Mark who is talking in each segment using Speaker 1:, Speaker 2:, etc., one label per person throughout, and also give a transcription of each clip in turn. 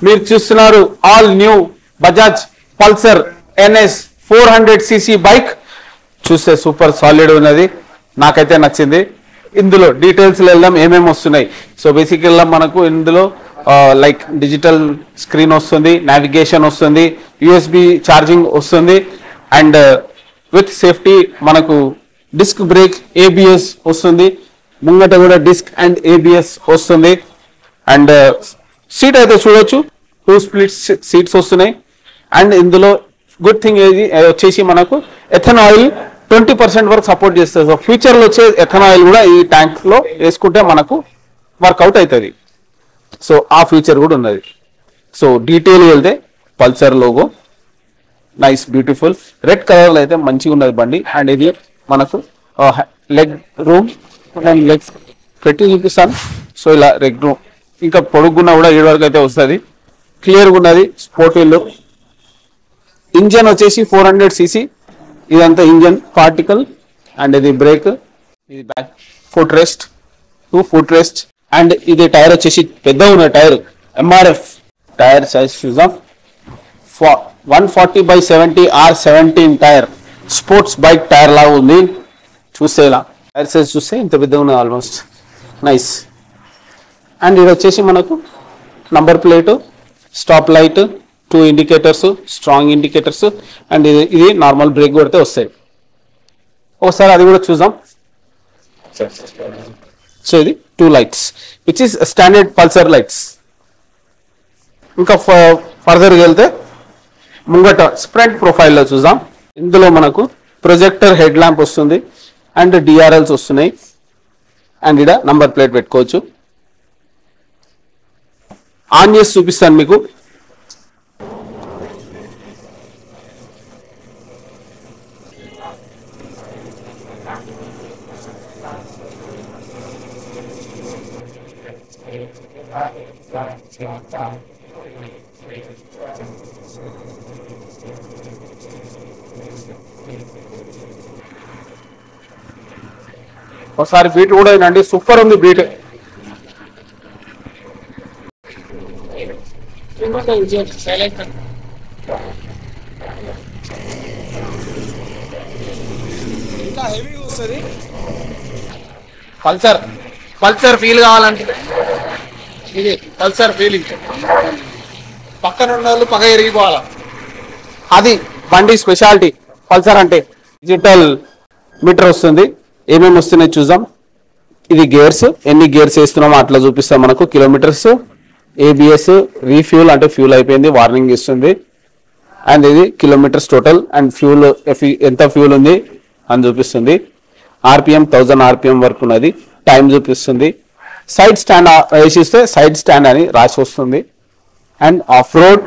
Speaker 1: మీరు చూస్తున్నారు all new Bajaj Pulsar NS 400cc bike. చూస్తే సూపర్ సాలిడ్ ఉన్నది, నాకైతే నచ్చింది. ఇందులో డీటెయిల్స్ వెళ్దాం ఏమేమి వస్తున్నాయి. సో బేసికల్గా మనకు ఇందులో లైక్ డిజిటల్ స్క్రీన్ వస్తుంది, నావిగేషన్ వస్తుంది, USB ఛార్జింగ్ వస్తుంది, అండ్ విత్ సేఫ్టీ మనకు డిస్క్ బ్రేక్ ABS వస్తుంది, ముంగట కూడా డిస్క్ అండ్ ABS వస్తుంది. అండ్ సీట్ అయితే చూడొచ్చు, 2 స్ప్లిట్ సీట్స్ వస్తున్నాయి. అండ్ ఇందులో గుడ్ థింగ్ ఏది వచ్చేసి మనకు ఎథనాయిల్ 20% వరకు సపోర్ట్ చేస్తుంది. సో ఫ్యూచర్లో వచ్చే ఎథనాయిల్ కూడా ఈ ట్యాంక్లో వేసుకుంటే మనకు వర్కౌట్ అవుతుంది. సో ఆ ఫ్యూచర్ కూడా ఉన్నది. సో డీటెయిల్ వెళ్తే Pulsar logo nice beautiful red కలర్లో అయితే మంచిగా ఉన్నది బండి. అండ్ ఇది మనకు లెగ్ రూమ్ అండ్ లెగ్స్ పెట్టి చూపిస్తాను. సో ఇలా లెగ్ రూమ్ ఇంకా పొడుగున్నా కూడా 7 వరకు అయితే వస్తుంది. క్లియర్గా ఉన్నది, స్పోర్టివ్ లుక్. ఇంజన్ వచ్చేసి 400cc, ఇదంతా ఇంజన్ పార్టికల్. అండ్ ఇది బ్రేక్, ఇది back foot rest, 2 foot rest. And ఇది టైర్ వచ్చేసి పెద్ద ఉన్న టైర్ MRF టైర్ సైజ్ చూద్దాం. 140/70 R17 tyre, sports bike tyre లాగా ఉంది. చూస్తే ఇలా టైర్ సైజ్ చూస్తే ఇంత పెద్దగా ఉన్నది, ఆల్మోస్ట్ నైస్. అండ్ ఇది వచ్చేసి మనకు number plate, stop light, 2 indicators, strong indicators. And ఇది నార్మల్ బ్రేక్ కొడితే వస్తాయి. ఒకసారి అది కూడా చూద్దాం. సో ఇది 2 lights which is standard Pulsar lights. ఇంకా ఫర్దర్గా వెళ్తే ముంగట ఫ్రంట్ ప్రొఫైల్లో చూద్దాం. ఇందులో మనకు ప్రొజెక్టర్ హెడ్ ల్యాంప్ వస్తుంది అండ్ DRLs వస్తున్నాయి. అండ్ ఇక్కడ నంబర్ ప్లేట్ పెట్టుకోవచ్చు. ఆన్ చేసి చూపిస్తాను మీకు. ఒకసారి బీట్ కూడా ఏంటండి, సూపర్ ఉంది బీట్. ఇంకా హెవీగా వస్తుంది. పల్సర్ ఫీల్ కావాలంటే ఇది పల్సర్ ఫీలింగ్. పక్కన ఉన్న వాళ్ళు పగ ఎరిగిపోవాలా, అది బండి స్పెషాలిటీ. పల్సర్ అంటే డిజిటల్ మీటర్ వస్తుంది. ఏమేమి వస్తున్నాయి చూద్దాం. ఇది గేర్స్, ఎన్ని గేర్స్ వేస్తున్నామో అట్లా చూపిస్తాం మనకు. కిలోమీటర్స్, ABS, రీఫ్యూల్ అంటే ఫ్యూల్ అయిపోయింది వార్నింగ్ ఇస్తుంది. అండ్ ఇది కిలోమీటర్స్ టోటల్ అండ్ ఫ్యూల్ ఎంత ఫ్యూల్ ఉంది అని చూపిస్తుంది. RPM 1000 RPM వరకు ఉన్నది. టైం చూపిస్తుంది. సైడ్ స్టాండ్ వేసిస్తే సైడ్ స్టాండ్ అని రాసి వస్తుంది. And of road,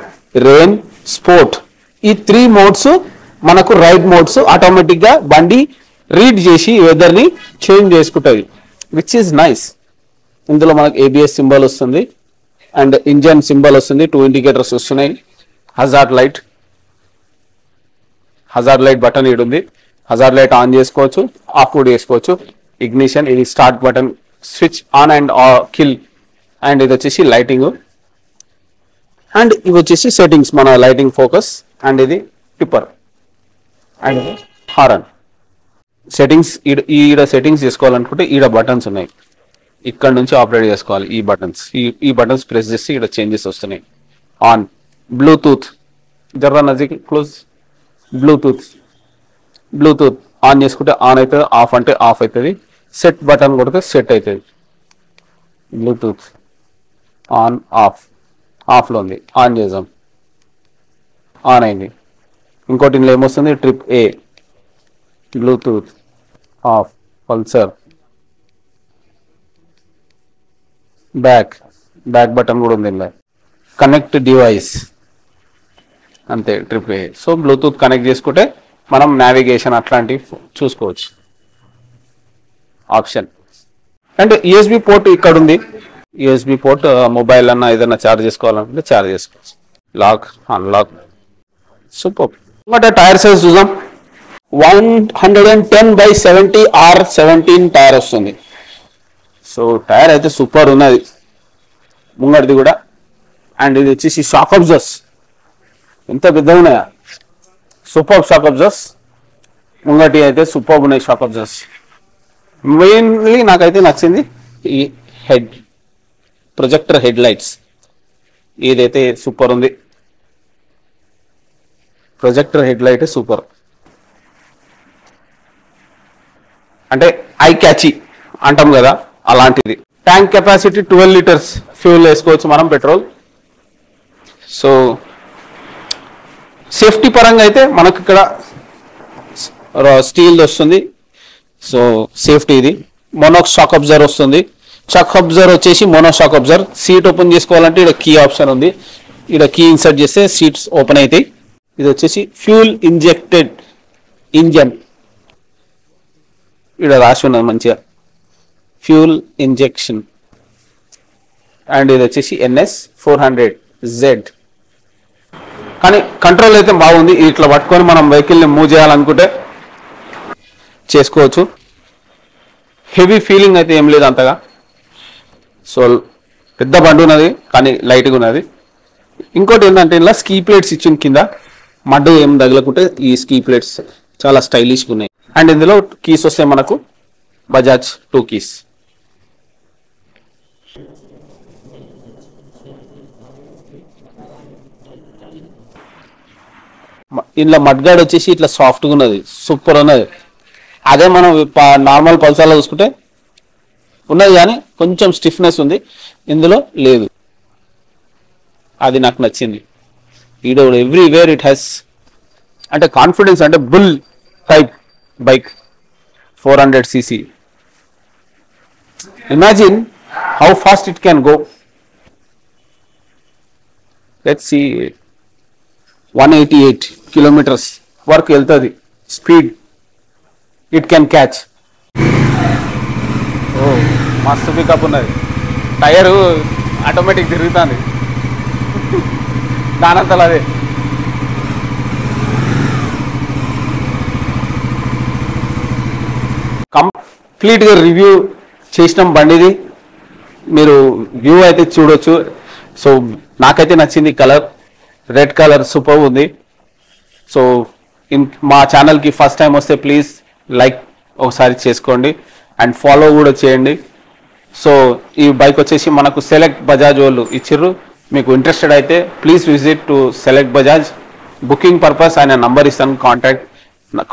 Speaker 1: rain, sport, ఈ 3 మోడ్స్ మనకు రైడ్ మోడ్స్ ఆటోమేటిక్గా బండి రీడ్ చేసి వెదర్ని చేంజ్ చేసుకుంటుంది, విచ్ ఈజ్ నైస్. ఇందులో మనకు ABS సింబల్ వస్తుంది అండ్ ఇంజన్ సింబల్ వస్తుంది. 2 ఇండికేటర్స్ వస్తున్నాయి. హజార్డ్ లైట్ బటన్ ఈడు ఉంది. హజార్డ్ లైట్ ఆన్ చేసుకోవచ్చు, ఆఫ్ కూడా చేసుకోవచ్చు. ఇగ్నిషన్, ఇది start button, switch on and kill. And ఇది వచ్చేసి లైటింగ్. అండ్ ఇవి వచ్చేసి సెట్టింగ్స్, మన లైటింగ్ ఫోకస్. అండ్ ఇది టిప్పర్ అండ్ హారన్ సెట్టింగ్స్. ఈడ సెట్టింగ్స్ చేసుకోవాలనుకుంటే ఈడ బటన్స్ ఉన్నాయి, ఇక్కడ నుంచి ఆపరేట్ చేసుకోవాలి. ఈ బటన్స్ ప్రెస్ చేసి ఇక్కడ చేంజెస్ వస్తున్నాయి. ఆన్, బ్లూటూత్, జర్రా నజీక్ క్లోజ్, బ్లూటూత్ ఆన్ చేసుకుంటే ఆన్ అవుతుంది, ఆఫ్ అంటే ఆఫ్ అవుతుంది. సెట్ బటన్ కొడితే సెట్ అవుతుంది. బ్లూటూత్ ఆన్, ఆఫ్లో ఉంది. ఆన్ చేద్దాం, ఆన్ అయింది. ఇంకోటి ఇందులో ఏమొస్తుంది, trip A, bluetooth off, Pulsar, back button కూడా ఉంది ఇందులో. కనెక్ట్ డివైస్ అంతే, trip A. So bluetooth connect చేసుకుంటే మనం నావిగేషన్ అట్లాంటివి చూసుకోవచ్చు ఆప్షన్. అండ్ USB పోర్ట్ ఇక్కడ ఉంది. USB పోర్ట్ మొబైల్ అన్న ఏదైనా ఛార్జ్ చేసుకోవాలనుకుంటే ఛార్జ్ చేసుకోవచ్చు. Lock, unlock, super. Tyre size చూద్దాం. 110/70 R17 టైర్ వస్తుంది. సో టైర్ అయితే సూపర్ ఉన్నది. ముంగడిది కూడా అండ్ ఇది వచ్చేసి షాక్ అబ్జర్స్, ఎంత పెద్దగా ఉన్నాయా, సూపర్ షాక్ అబ్జర్స్. ముంగటి అయితే సూపర్ ఉన్నాయి షాక్ అబ్జర్స్. మెయిన్లీ నాకైతే నచ్చింది ఈ హెడ్ ప్రొజెక్టర్ హెడ్ లైట్స్, ఇదైతే సూపర్ ఉంది. ప్రొజెక్టర్ హెడ్ లైట్ సూపర్, అంటే ఐ క్యాచీ అంటాం కదా అలాంటిది. ట్యాంక్ కెపాసిటీ 12 లీటర్స్ ఫ్యూల్ వేసుకోవచ్చు మనం పెట్రోల్. సో సేఫ్టీ పరంగా అయితే మనకు ఇక్కడ స్టీల్ వస్తుంది. సో సేఫ్టీ ఇది. మోనో షాక్ అబ్జర్వర్ వస్తుంది. షాక్ అబ్జర్వర్ వచ్చేసి mono shock absorber. Seat open చేసుకోవాలంటే ఇక్కడ కీ ఆప్షన్ ఉంది, ఇక్కడ కీ ఇన్సర్ట్ చేస్తే సీట్స్ ఓపెన్ అవుతాయి. ఇది వచ్చేసి ఫ్యూల్ ఇంజెక్టెడ్ ఇంజన్, ఇక్కడ రాసి ఉన్నది మంచిగా ఫ్యూల్ ఇంజెక్షన్. అండ్ ఇది వచ్చేసి NS 400Z. కానీ కంట్రోల్ అయితే బాగుంది. ఇట్లా పట్టుకొని మనం వెహికల్ని మూవ్ చేయాలనుకుంటే చేసుకోవచ్చు. హెవీ ఫీలింగ్ అయితే ఏం లేదు అంతగా. సో పెద్ద బండి ఉన్నది కానీ లైట్గా ఉన్నది. ఇంకోటి ఏంటంటే ఇలా స్కీ ప్లేట్స్ ఇచ్చిన కింద మడ్డు ఏం తగలకుంటే ఈ స్కీ ప్లేట్స్ చాలా స్టైలిష్గా ఉన్నాయి. అండ్ ఇందులో కీస్ వస్తాయి మనకు, బజాజ్ 2 కీస్. ఇందులో మడ్గాడ్ వచ్చేసి ఇట్లా సాఫ్ట్గా ఉన్నది, సూపర్ ఉన్నది. అదే మనం నార్మల్ పల్సర్లో చూసుకుంటే ఉన్నది కానీ కొంచెం స్టిఫ్నెస్ ఉంది, ఇందులో లేదు. అది నాకు నచ్చింది. ఈడో ఎవ్రీవేర్ ఇట్ హ్యాస్ అంటే కాన్ఫిడెన్స్, అంటే bull type bike 400cc. Imagine how fast it can go. Let's see 188 kilometres వరకు వెళ్తుంది స్పీడ్ ఇట్ కెన్ క్యాచ్. ఓ మస్తు పికప్ ఉన్నది. టైరు ఆటోమేటిక్ తిరుగుతుంది దానంతలో అదే. కంప్లీట్గా రివ్యూ చేసినాం బండిది, మీరు వ్యూ అయితే చూడొచ్చు. సో నాకైతే నచ్చింది కలర్, రెడ్ కలర్ సూపర్ ఉంది. సో మా ఛానల్కి ఫస్ట్ టైం వస్తే ప్లీజ్ లైక్ ఒకసారి చేసుకోండి అండ్ ఫాలో కూడా చేయండి. సో ఈ బైక్ వచ్చేసి మనకు సెలెక్ట్ బజాజ్ వాళ్ళు ఇచ్చిర్రు. మీకు ఇంట్రెస్టెడ్ అయితే please visit to select Bajaj. Booking purpose ఆయన నంబర్ ఇస్తాను,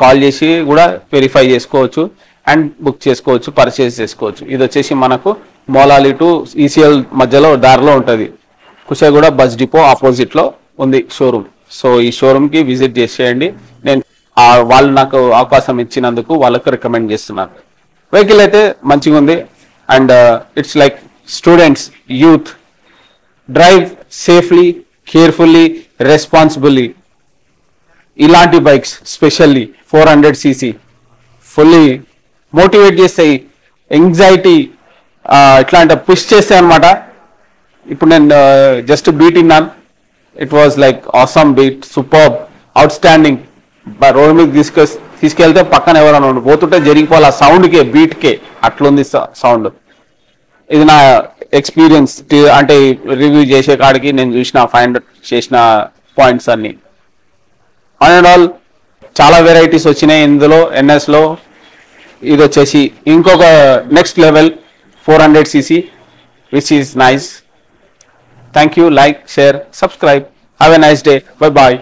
Speaker 1: కాల్ చేసి కూడా వెరిఫై చేసుకోవచ్చు అండ్ బుక్ చేసుకోవచ్చు, పర్చేస్ చేసుకోవచ్చు. ఇది వచ్చేసి మనకు మౌలాలి టు ECL మధ్యలో దారిలో ఉంటుంది. కుషాయిగూడ బస్ డిపో ఆపోజిట్లో ఉంది షోరూమ్. సో ఈ షోరూమ్కి విజిట్ చేసేయండి. నేను వాళ్ళు నాకు అవకాశం ఇచ్చినందుకు వాళ్ళకు రికమెండ్ చేస్తున్నాను. వెహికల్ అయితే మంచిగా ఉంది and it's like students, youth, drive safely, carefully, responsibly. ఇలాంటి bikes specially 400cc fully motivate చేస్తాయి. ఎంగ్జైటీ ఇట్లాంటి పుష్ చేస్తాయి అనమాట. ఇప్పుడు నేను జస్ట్ బీట్ విన్నాను, it was like awesome beat, super, outstanding. Road మీద తీసుకెళ్తే పక్కన ఎవరైనా పోతుంటే జరిగిపోవాలి ఆ సౌండ్కే, బీట్కే, అట్లుంది సౌండ్. ఇది నా ఎక్స్పీరియన్స్, అంటే రివ్యూ చేసే కాడికి నేను చూసిన ఫైండ్ చేసిన పాయింట్స్ అన్ని. ఆన్ అండ్ ఆల్ చాలా వెరైటీస్ వచ్చినాయి ఇందులో NSలో. ఇది వచ్చేసి ఇంకొక next level 400cc which is nice. Thank you. Like, share, subscribe. Have a nice day. Bye bye.